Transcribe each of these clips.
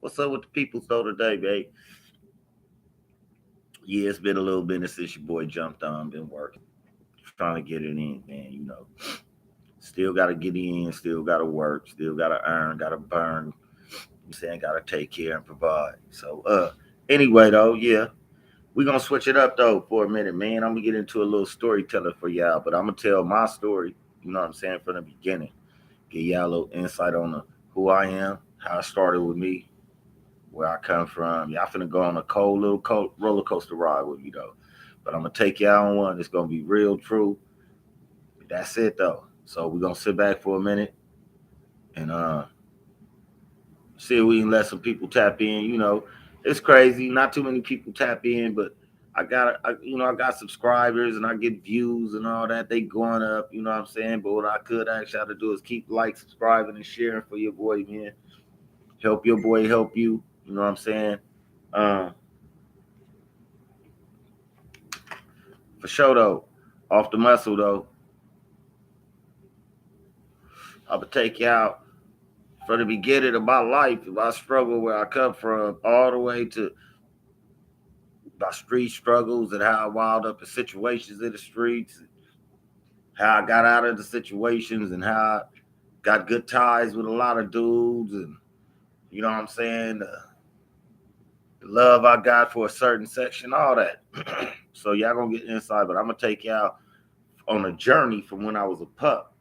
What's up with the people though today, babe? Yeah, it's been a little minute since your boy jumped on. Been working, trying to get it in, man. Still got to get in, still got to work, still got to earn, got to burn. You saying got to take care and provide. Anyway though, yeah, we gonna switch it up though for a minute, man. I'm gonna get into a little storyteller for y'all, but I'm gonna tell my story. You know what I'm saying from the beginning. Give y'all a little insight on who I am, how it started with me, where I come from. Y'all finna go on a cold roller coaster ride with me though. But I'm gonna take y'all on one. It's gonna be real true. That's it though. So we're gonna sit back for a minute and see if we can let some people tap in. It's crazy. Not too many people tap in, but I got subscribers and I get views and all that. They going up, you know what I'm saying? But what I could ask y'all to do is keep like, subscribing, and sharing for your boy, man. Help your boy help you. You know what I'm saying? Uh, for sure though. Off the muscle though. I'm gonna take you out from the beginning of my life, my struggle where I come from, all the way to my street struggles and how I wound up in situations in the streets, how I got out of the situations, and how I got good ties with a lot of dudes, and you know what I'm saying, the love I got for a certain section, all that. So y'all gonna get inside, but I'm gonna take y'all on a journey from when I was a pup.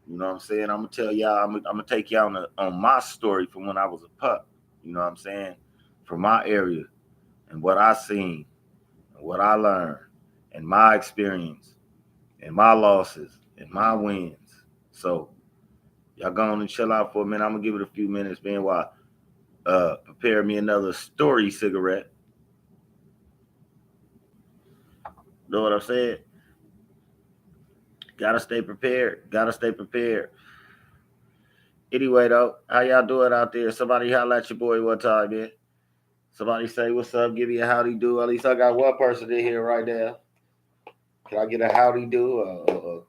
You know what I'm saying? I'm gonna tell y'all. I'm gonna take y'all on my story from when I was a pup. You know what I'm saying? From my area and what I seen and what I learned and my experience and my losses and my wins. So y'all go on and chill out for a minute. I'm gonna give it a few minutes, man, while prepare me another story cigarette. Know what I'm saying? Gotta stay prepared. Gotta stay prepared. Anyway, though, how y'all doing out there? Somebody holla at your boy one time, man. Somebody say what's up, give me a howdy do. At least I got one person in here right now. Can I get a howdy do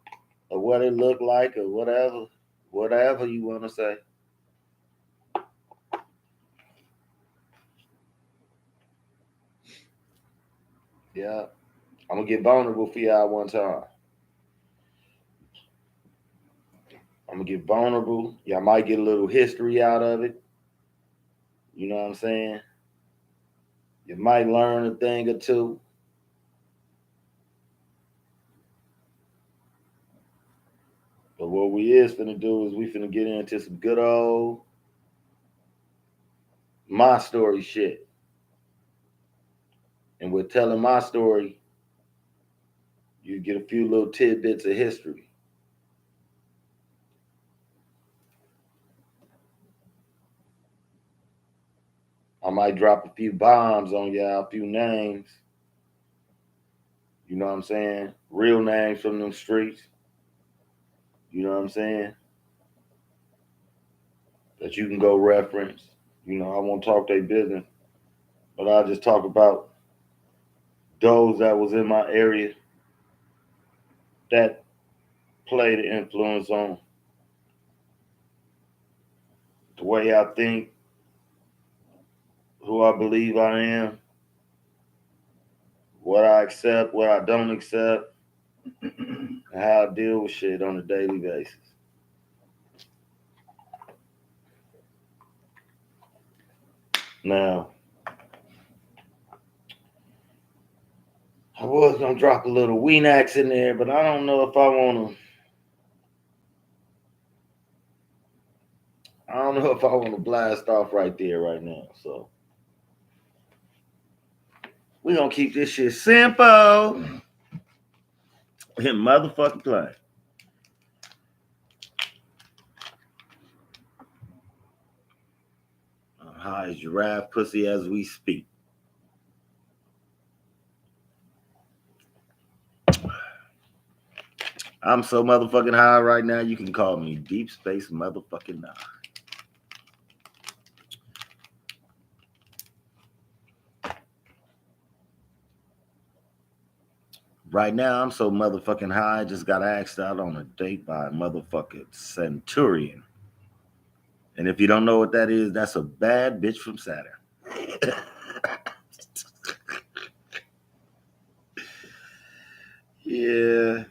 or what it look like or whatever? Whatever you want to say. Yeah. I'm going to get vulnerable for y'all one time. I'm going to get vulnerable. Y'all might get a little history out of it. You know what I'm saying? You might learn a thing or two. But what we is finna do is we finna get into some good old my story shit. And with telling my story, you get a few little tidbits of history. I might drop a few bombs on y'all, a few names. You know what I'm saying? Real names from them streets. You know what I'm saying? That you can go reference. I won't talk their business, but I'll just talk about those that was in my area that played an influence on the way I think, who I believe I am, what I accept, what I don't accept, and how I deal with shit on a daily basis. Now, I was gonna drop a little Weenax in there, but I don't know if I want to. I don't know if I want to blast off right there right now. So we gonna keep this shit simple and motherfucking play. I'm high as giraffe pussy as we speak. I'm so motherfucking high right now. You can call me Deep Space Motherfucking Nine. Right now, I'm so motherfucking high. I just got asked out on a date by a motherfucking centurion. And if you don't know what that is, that's a bad bitch from Saturn. Yeah,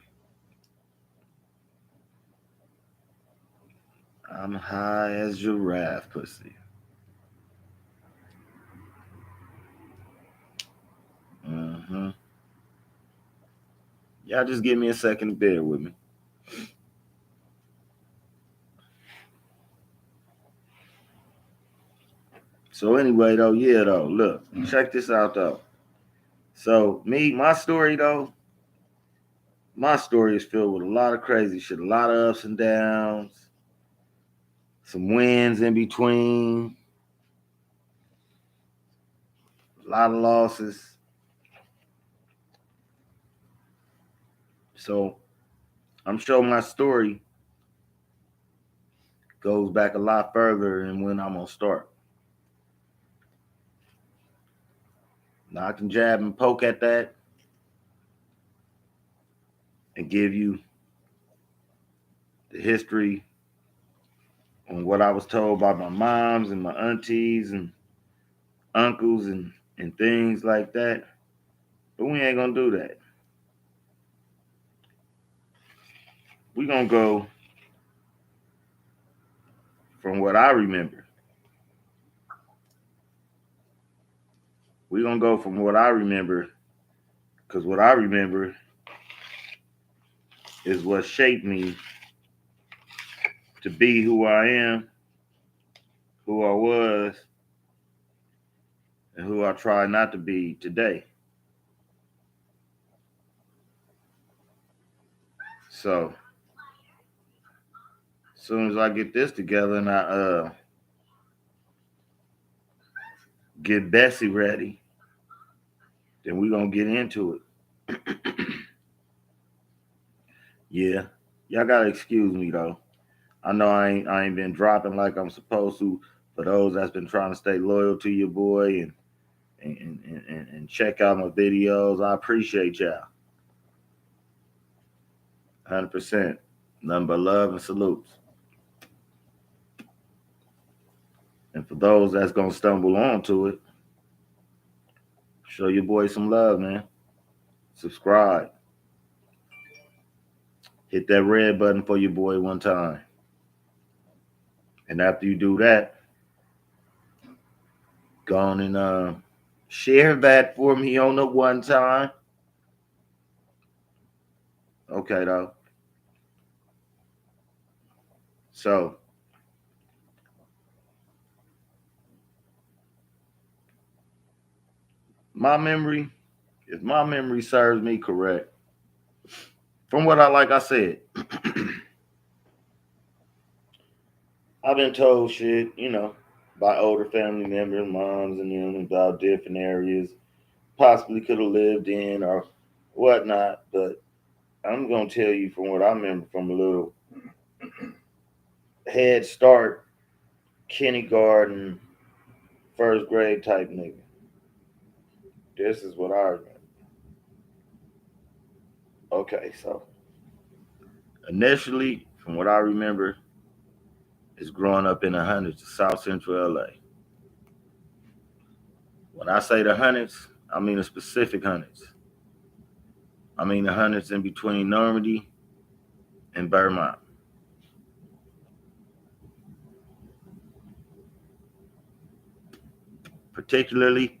I'm high as giraffe pussy. Mm-hmm. Y'all just give me a second to bear with me. So anyway, though, yeah, though, look, check this out, though. So my story, though, my story is filled with a lot of crazy shit, a lot of ups and downs, some wins in between, a lot of losses. So I'm sure my story goes back a lot further than when I'm gonna start. Now I can jab and poke at that and give you the history on what I was told by my moms and my aunties and uncles and things like that. But we ain't gonna do that. We gonna go from what I remember. We gonna go from what I remember, because what I remember is what shaped me to be who I am, who I was, and who I try not to be today. So as soon as I get this together and I get Bessie ready, then we gonna get into it. Yeah, y'all gotta excuse me though. I know I ain't been dropping like I'm supposed to. For those that's been trying to stay loyal to your boy and check out my videos, I appreciate y'all. 100%. Nothing but love and salutes. And for those that's gonna stumble onto it, show your boy some love, man. Subscribe. Hit that red button for your boy one time. And after you do that, go on and share that for me on the one time. Okay, though. So, my memory, if my memory serves me correct, from what like I said, I've been told shit, by older family members, moms and them about different areas, possibly could have lived in or whatnot. But I'm gonna tell you from what I remember from a little head start, kindergarten, first grade type nigga. This is what I remember. Okay, so initially, from what I remember, is growing up in the hundreds of South Central LA. When I say the hundreds, I mean the specific hundreds. I mean the hundreds in between Normandy and Vermont. Particularly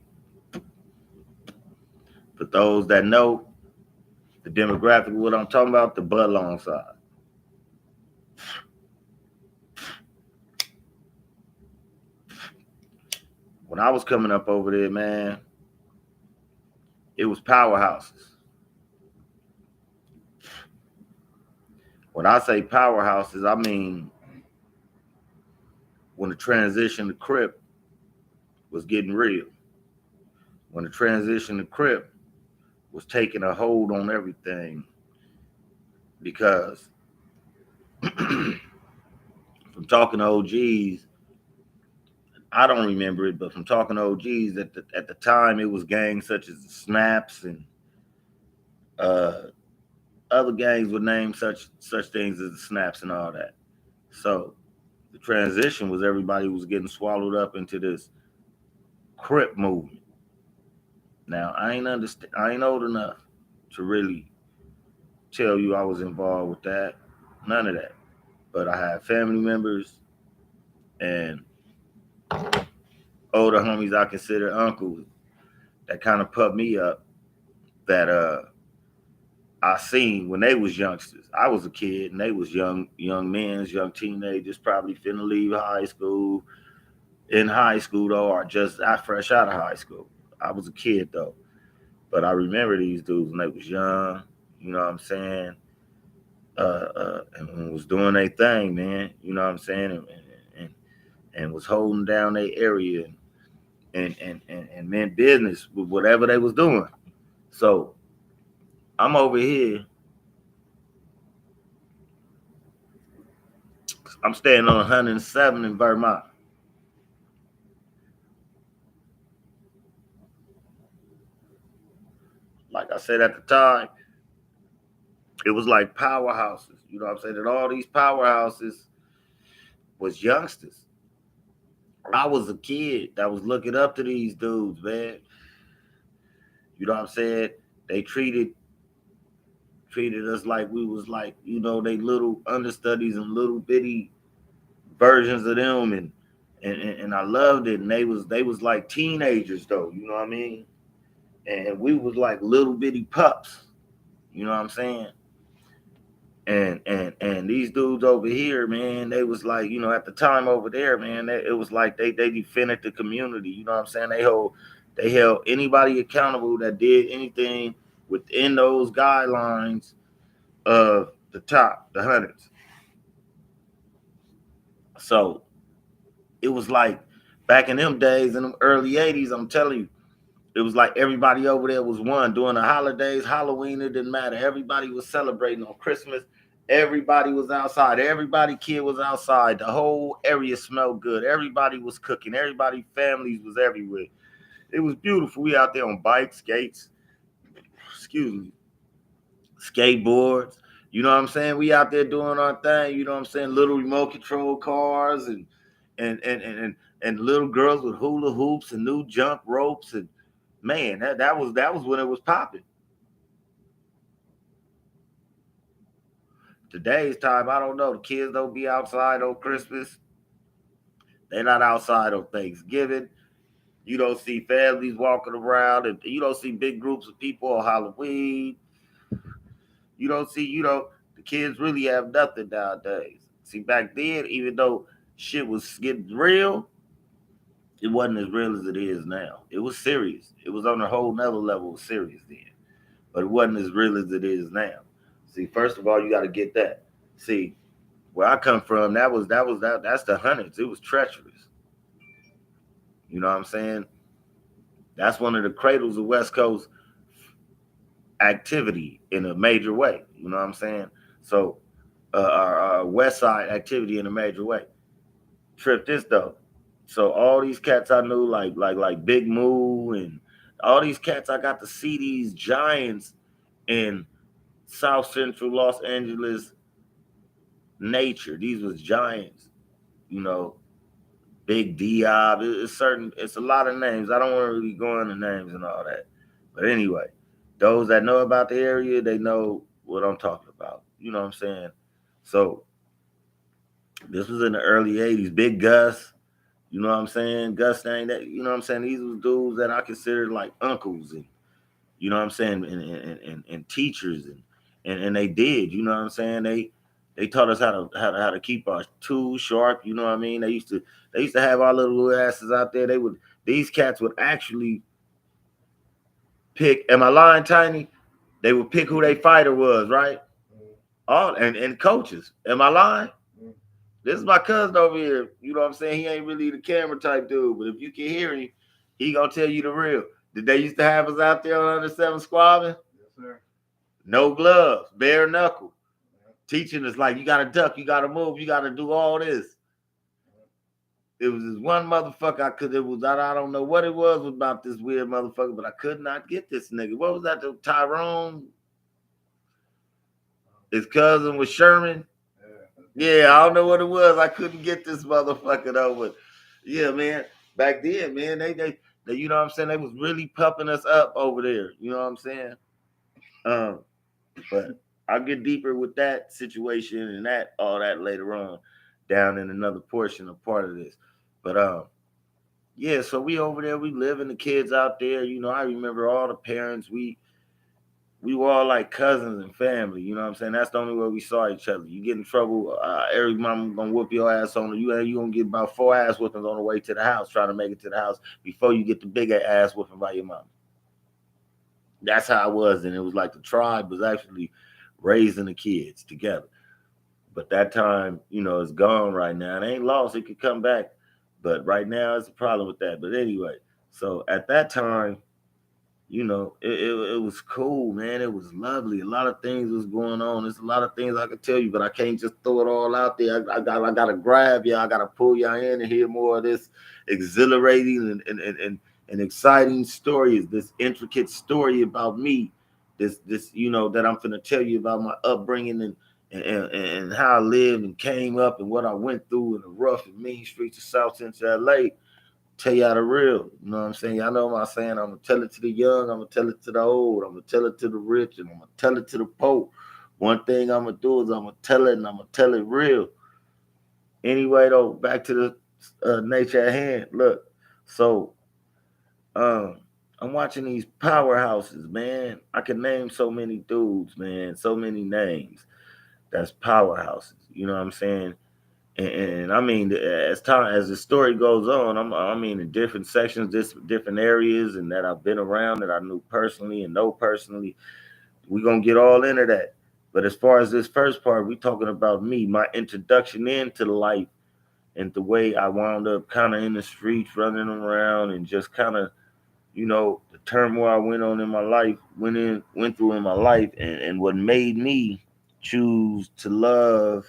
for those that know the demographic of what I'm talking about, the Budlong side. When I was coming up over there, man, it was powerhouses. When I say powerhouses, I mean when the transition to Crip was getting real. When the transition to Crip was taking a hold on everything. Because from talking to OGs, I don't remember it, but from talking to OGs at the time, it was gangs such as the Snaps and uh, other gangs would name such things as the Snaps and all that. So The transition was everybody was getting swallowed up into this Crip movement. Now I ain't old enough to really tell you I was involved with that. None of that. But I had family members and older homies I consider uncles that kind of put me up that I seen when they was youngsters. I was a kid and they was young men, young teenagers, probably finna leave high school. In high school though, or just fresh out of high school. I was a kid though. But I remember these dudes when they was young, you know what I'm saying? And was doing their thing, man, you know what I'm saying? And, and was holding down their area and meant business with whatever they was doing. So I'm over here. I'm staying on 107 in Vermont. Like I said at the time, it was like powerhouses. You know what I'm saying? And all these powerhouses was youngsters. I was a kid that was looking up to these dudes, man. You know what I'm saying? They treated us like we was like, they little understudies and little bitty versions of them and I loved it. And they was like teenagers though, you know what I mean? And we was like little bitty pups, you know what I'm saying? And these dudes over here, man, they was like, at the time over there, man, it was like they defended the community. You know what I'm saying? They held anybody accountable that did anything within those guidelines of the hundreds. So it was like back in them days, in them early '80s. I'm telling you, it was like everybody over there was one during the holidays. Halloween, it didn't matter. Everybody was celebrating on Christmas. Everybody was outside. Everybody kid was outside. The whole area smelled good. Everybody was cooking. Everybody families was everywhere. It was beautiful. We out there on bikes, skates, excuse me, skateboards. You know what I'm saying? We out there doing our thing. You know what I'm saying? Little remote control cars and little girls with hula hoops and new jump ropes and man, that was when it was popping. Today's time, I don't know. The kids don't be outside on Christmas. They're not outside on Thanksgiving. You don't see families walking around, and you don't see big groups of people on Halloween. You don't see, the kids really have nothing nowadays. See, back then, even though shit was getting real, it wasn't as real as it is now. It was serious. It was on a whole nother level of serious then. But it wasn't as real as it is now. See, first of all, you got to get that. See, where I come from, that's the hundreds. It was treacherous. You know what I'm saying? That's one of the cradles of West Coast activity in a major way. You know what I'm saying? So, our West Side activity in a major way. Trip this though. So all these cats I knew, like Big Moo and all these cats, I got to see these giants in South Central Los Angeles nature. These was giants, you know, Big Diab. It's a lot of names. I don't want to really go into names and all that. But anyway, those that know about the area, they know what I'm talking about. You know what I'm saying? So this was in the early '80s. Big Gus, you know what I'm saying? Gus thing that you know what I'm saying? These was dudes that I considered like uncles and you know what I'm saying, and teachers and they did, you know what I'm saying? They taught us how to keep our tools sharp, you know what I mean? They used to have our little asses out there. These cats would actually pick, am I lying, Tiny? They would pick who their fighter was, right? All and coaches. Am I lying? This is my cousin over here. You know what I'm saying? He ain't really the camera type dude, but if you can hear him, he gonna tell you the real. Did they used to have us out there on under seven squabbing? Yes, sir. No gloves, bare knuckle. Teaching us like you gotta duck, you gotta move, you gotta do all this. It was this one motherfucker I don't know what it was about this weird motherfucker, but I could not get this nigga. What was that? The Tyrone? His cousin was Sherman. Yeah, I don't know what it was. I couldn't get this motherfucker though, but yeah, man. Back then, man, they you know what I'm saying, they was really pumping us up over there. You know what I'm saying? Um, but I'll get deeper with that situation and that all that later on, down in another portion of part of this. But yeah, so we over there, we living, the kids out there. You know, I remember all the parents. We were all like cousins and family. You know what I'm saying? That's the only way we saw each other. You get in trouble, every mom gonna whoop your ass on you. You gonna get about 4 ass whoopings on the way to the house, trying to make it to the house before you get the bigger ass whooping by your mom. That's how it was, and it was like the tribe was actually raising the kids together. But that time, you know, it's gone right now. It ain't lost. It could come back. But right now, it's a problem with that. But anyway, so at that time, you know, it was cool, man. It was lovely. A lot of things was going on. There's a lot of things I could tell you, but I can't just throw it all out there. I gotta grab y'all. I gotta pull y'all in and hear more of this exhilarating and exciting stories. This intricate story about me. This you know that I'm finna tell you about my upbringing and how I lived and came up and what I went through in the rough and mean streets of South Central LA. Tell y'all the real. You know what I'm saying? Y'all know what I'm saying. I'm gonna tell it to the young, I'm gonna tell it to the old, I'm gonna tell it to the rich, and I'm gonna tell it to the poor. One thing I'm gonna do is I'm gonna tell it and I'm gonna tell it real. Anyway, though, back to the nature at hand. Look, so um, I'm watching these powerhouses, man. I can name so many dudes, man, so many names. That's powerhouses. You know what I'm saying? And I mean, as time as the story goes on, I mean, in different sections, different areas, and that I've been around, that I knew personally and know personally, we gonna get all into that. But as far as this first part, we talking about me, my introduction into life, and the way I wound up kind of in the streets, running around, and just kind of, you know, the turmoil I went on in my life, went through in my life, and what made me choose to love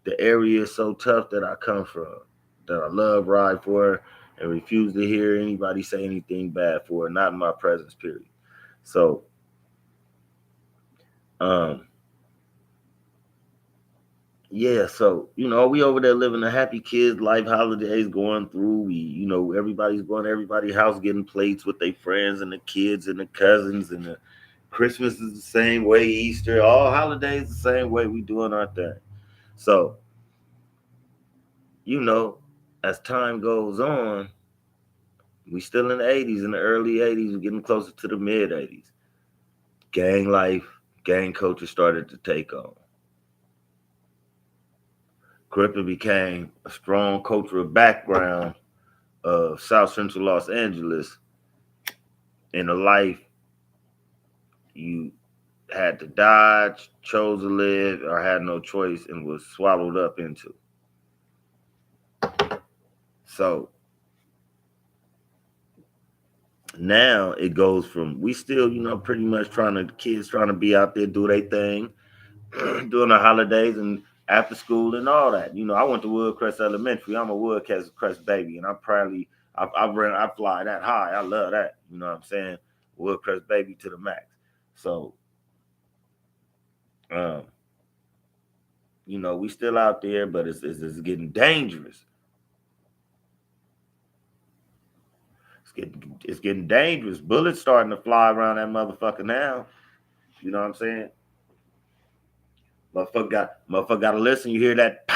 the area is so tough that I come from, that I love, ride for, and refuse to hear anybody say anything bad for it, not in my presence, period. So, um, yeah, so, you know, we over there living a happy kids life, holidays going through. We, you know, everybody's going to everybody's house getting plates with their friends and the kids and the cousins, and the Christmas is the same way, Easter, all holidays the same way. We doing our thing. So, you know, as time goes on, we still in the 80s, in the early 80s, we're getting closer to the mid 80s. Gang life, gang culture started to take on. Crippin became a strong cultural background of South Central Los Angeles in a life you had to dodge, chose to live, or had no choice and was swallowed up into. So now it goes from, we still, you know, pretty much trying to, kids trying to be out there, do their thing, during the holidays and after school and all that. You know, I went to Woodcrest Elementary. I'm a Woodcrest baby, and I fly that high. I love that. You know what I'm saying? Woodcrest baby to the max. So, um, you know, we still out there, but it's getting dangerous. It's getting dangerous. Bullets starting to fly around that motherfucker now. You know what I'm saying? Motherfucker got to listen. You hear that?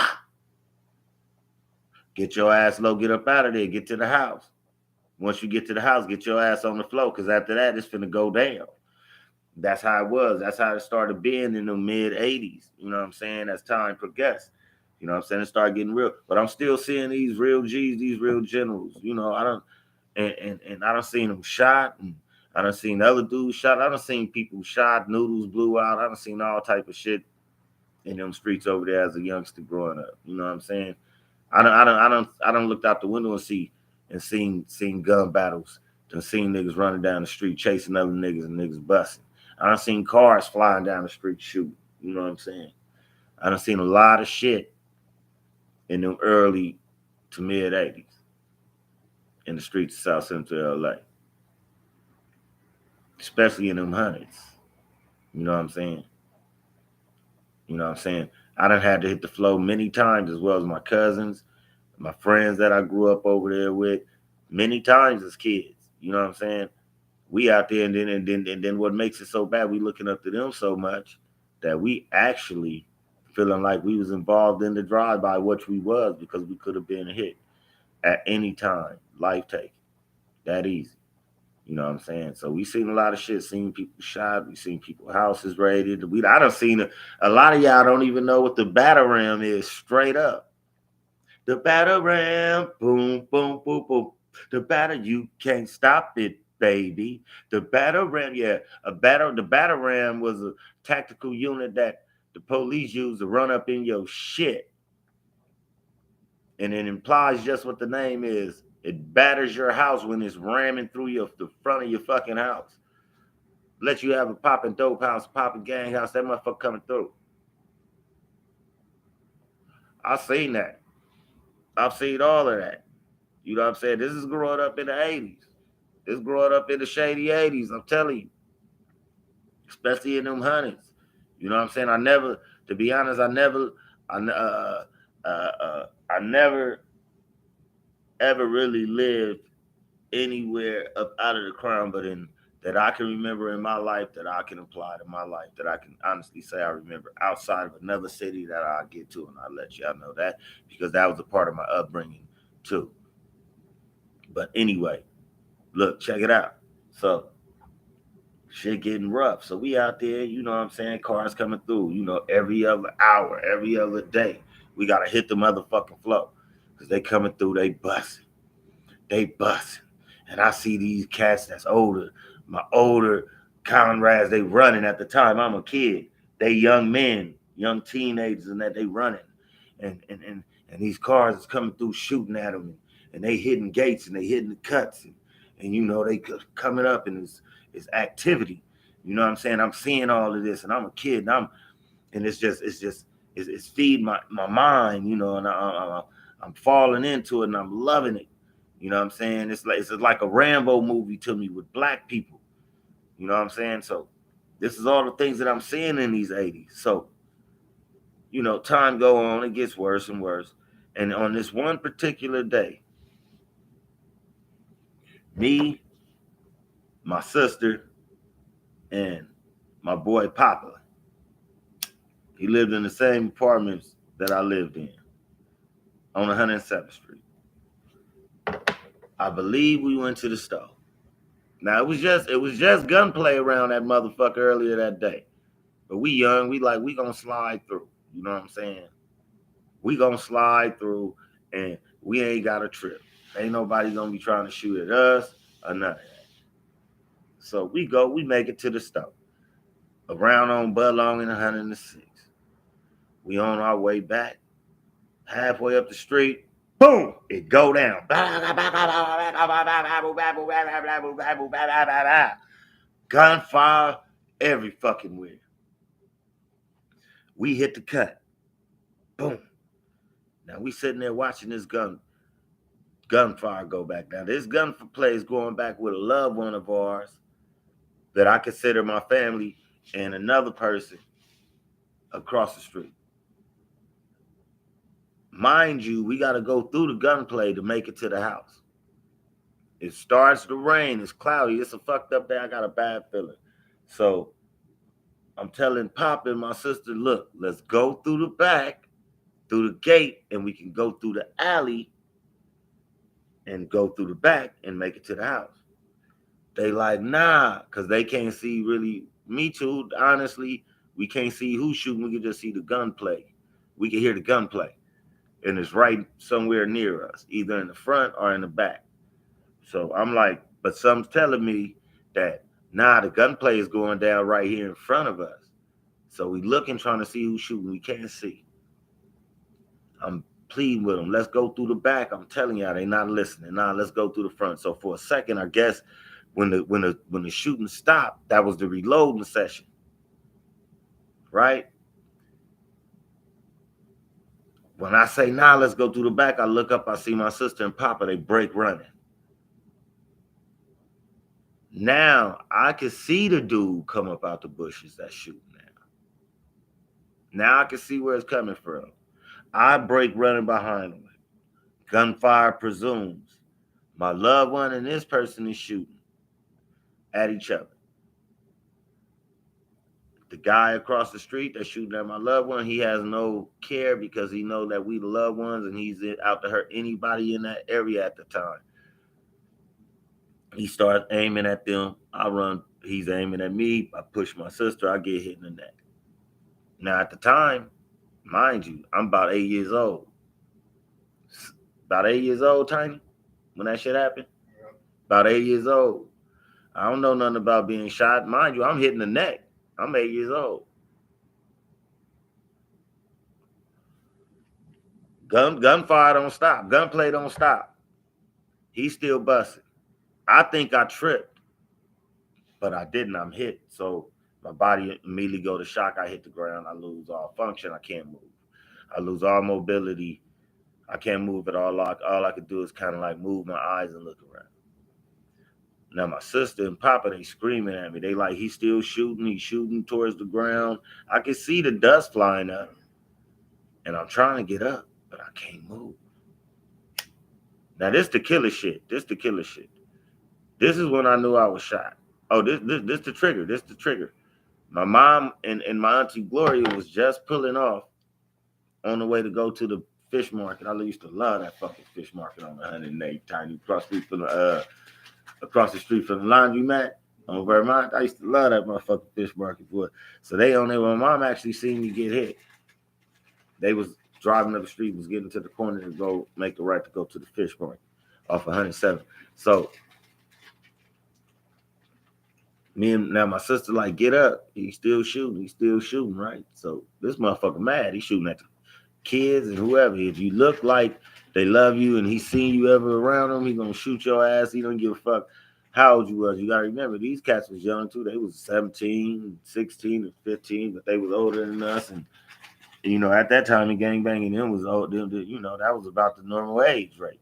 Get your ass low. Get up out of there. Get to the house. Once you get to the house, get your ass on the floor, because after that, it's finna go down. That's how it was. That's how it started being in the mid 80s. You know what I'm saying? As time progressed. You know what I'm saying? It started getting real. But I'm still seeing these real G's, these real generals. You know, I don't and I don't seen them shot, and I done seen other dudes shot. I done seen people shot, noodles blew out. I done seen all type of shit in them streets over there as a youngster growing up. You know what I'm saying? I don't looked out the window and seen gun battles. Done seen niggas running down the street chasing other niggas and niggas busting. I done seen cars flying down the street shooting. You know what I'm saying? I done seen a lot of shit in them early to mid 80s in the streets of South Central LA, especially in them hundreds. You know what I'm saying? You know what I'm saying? I done had to hit the flow many times, as well as my cousins, my friends that I grew up over there with, many times as kids. You know what I'm saying? We out there, and then what makes it so bad? We looking up to them so much that we actually feeling like we was involved in the drive by, which we was, because we could have been hit at any time, life taking that easy. You know what I'm saying? So we seen a lot of shit. Seen people shot. We seen people houses raided. I done seen a lot of y'all don't even know what the battle ram is. Straight up, the battle ram. Boom, boom, boom, boom. The battle, you can't stop it, baby. The battle ram. Yeah, a battle. The battle ram was a tactical unit that the police used to run up in your shit, and it implies just what the name is. It batters your house when it's ramming through the front of your fucking house. Let you have a popping dope house, popping gang house, that motherfucker coming through. I've seen that. I've seen all of that. You know what I'm saying? This is growing up in the 80s. This is growing up in the shady 80s, I'm telling you. Especially in them hundreds. You know what I'm saying? To be honest, I never ever really lived anywhere up out of the crime, but in that I can remember in my life, that I can apply to my life, that I can honestly say I remember outside of another city that I get to, and I let y'all know that because that was a part of my upbringing too. But anyway, look, check it out. So shit getting rough. So we out there, you know what I'm saying? Cars coming through, every other hour, every other day. We gotta hit the motherfucking flow. Cause they coming through, they busting. And I see these cats that's older, my older comrades, they running at the time. I'm a kid. They young men, young teenagers, and that they running. And these cars is coming through shooting at them. And they hitting gates and they hitting the cuts. And they coming up and it's activity. You know what I'm saying? I'm seeing all of this and I'm a kid and it's feeding my mind, and I'm falling into it and I'm loving it. You know what I'm saying? It's like a Rambo movie to me with black people. You know what I'm saying? So this is all the things that I'm seeing in these 80s. So, time go on, it gets worse and worse. And on this one particular day, me, my sister, and my boy Papa, he lived in the same apartments that I lived in on 107th Street. I believe we went to the store. Now it was just gunplay around that motherfucker earlier that day. But we young, we gonna slide through. You know what I'm saying? We gonna slide through and we ain't got a trip. Ain't nobody gonna be trying to shoot at us or none of that. So we make it to the store. Around on Budlong and 106. We on our way back. Halfway up the street, boom, it go down. Gunfire every fucking where. We hit the cut. Boom. Now we sitting there watching this gunfire go back. Now this gunplay is going back with a loved one of ours that I consider my family and another person across the street. Mind you, we got to go through the gunplay to make it to the house. It starts to rain. It's cloudy. It's a fucked up day. I got a bad feeling. So I'm telling Pop and my sister, look, let's go through the back, through the gate, and we can go through the alley and go through the back and make it to the house. They like, nah, because they can't see really. Me too, honestly. We can't see who's shooting. We can just see the gunplay. We can hear the gunplay. And it's right somewhere near us, either in the front or in the back. So I'm like, but some's telling me that, nah, the gunplay is going down right here in front of us. So we looking, trying to see who's shooting. We can't see. I'm pleading with them. Let's go through the back. I'm telling y'all, they not listening. Nah, let's go through the front. So for a second, I guess when the shooting stopped, that was the reloading session, right? When I say, nah, let's go through the back, I look up, I see my sister and Papa, they break running. Now I can see the dude come up out the bushes that's shooting now. Now I can see where it's coming from. I break running behind him. Gunfire presumes. My loved one and this person is shooting at each other. The guy across the street that's shooting at my loved one, he has no care because he know that we the loved ones and he's out to hurt anybody in that area at the time. He starts aiming at them. I run. He's aiming at me. I push my sister. I get hit in the neck. Now at the time, mind you, I'm about 8 years old. About 8 years old, Tiny, when that shit happened. About 8 years old. I don't know nothing about being shot. Mind you, I'm hitting the neck. I'm 8 years old. Gunfire don't stop. Gunplay don't stop. He's still busting. I think I tripped, but I didn't. I'm hit. So my body immediately go to shock. I hit the ground. I lose all function. I can't move. I lose all mobility. I can't move at all. All I could do is kind of like move my eyes and look around. Now my sister and Papa, they screaming at me. They like, he's still shooting. He's shooting towards the ground. I can see the dust flying up. And I'm trying to get up, but I can't move. Now this the killer shit. This the killer shit. This is when I knew I was shot. Oh, this the trigger. This the trigger. My mom and my auntie Gloria was just pulling off on the way to go to the fish market. I used to love that fucking fish market on 108 Tiny across the street from the laundromat on Vermont. I used to love that motherfucking fish market, boy. So they on there. When my mom actually seen me get hit, they was driving up the street, was getting to the corner to go make the right to go to the fish market off 107. So now my sister like, get up. He's still shooting, right? So this motherfucker mad. He's shooting at the kids and whoever. If you look like they love you and he's seen you ever around him, he gonna shoot your ass. He don't give a fuck how old you was. You gotta remember, these cats was young too. They was 17, 16, and 15, but they was older than us. And at that time, the gangbanging them was old. That was about the normal age rate.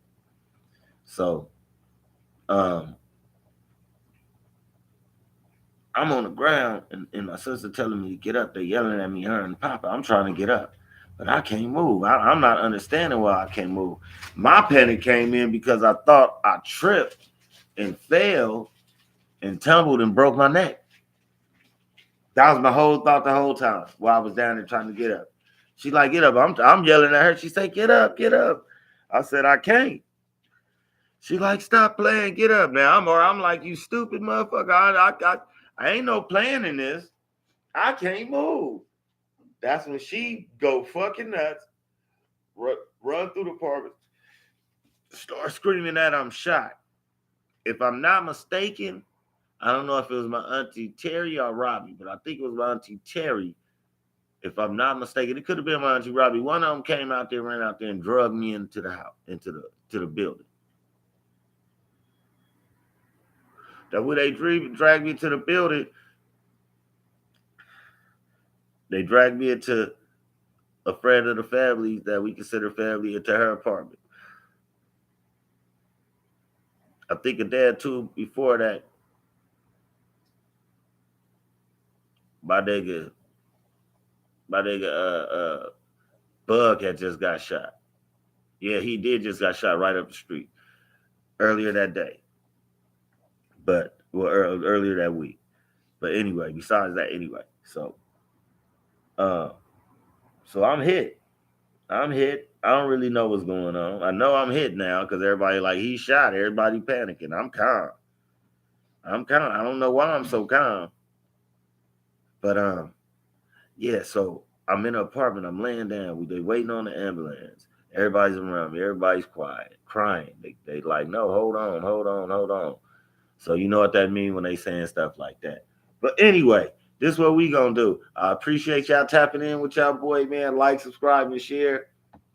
So, I'm on the ground, and my sister telling me to get up. They're yelling at me, her and Papa. I'm trying to get up, but I can't move. I'm not understanding why I can't move. My panic came in because I thought I tripped and fell and tumbled and broke my neck. That was my whole thought the whole time while I was down there trying to get up. She like, get up. I'm yelling at her. She said, get up, get up. I said, I can't. She like, stop playing, get up. Now I'm like, you stupid motherfucker. I ain't no playing in this. I can't move. That's when she go fucking nuts, run through the apartment, start screaming that I'm shot. If I'm not mistaken, I don't know if it was my auntie Terry or Robbie, but I think it was my auntie Terry. If I'm not mistaken, it could have been my auntie Robbie. One of them came out there, ran out there, and drugged me into the house, to the building. That when they dragged me to the building, they dragged me into a friend of the family that we consider family into her apartment. I think a day or two before that, my nigga, Bug had just got shot. Yeah, he did just got shot right up the street earlier that day. Earlier that week. But anyway, besides that, So I'm hit. I don't really know what's going on. I know I'm hit now because everybody like, he's shot. Everybody panicking. I'm calm. I don't know why I'm so calm. But yeah, so I'm in an apartment. I'm laying down. They waiting on the ambulance. Everybody's around me. Everybody's quiet, crying. They like, no, hold on. So you know what that means when they saying stuff like that. But anyway, this is what we gonna do. I appreciate y'all tapping in with y'all boy, man. Like, subscribe, and share.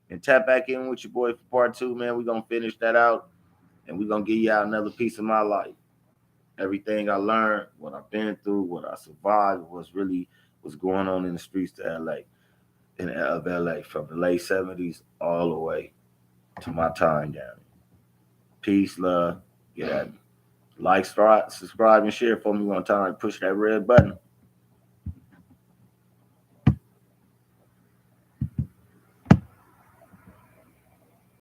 And tap back in with your boy for part 2, man. We're gonna finish that out. And we're gonna give y'all another piece of my life. Everything I learned, what I've been through, what I survived, what's going on in the streets of LA, from the late 70s all the way to my time down. Peace, love, get at me. Like, subscribe, and share for me one time. Push that red button.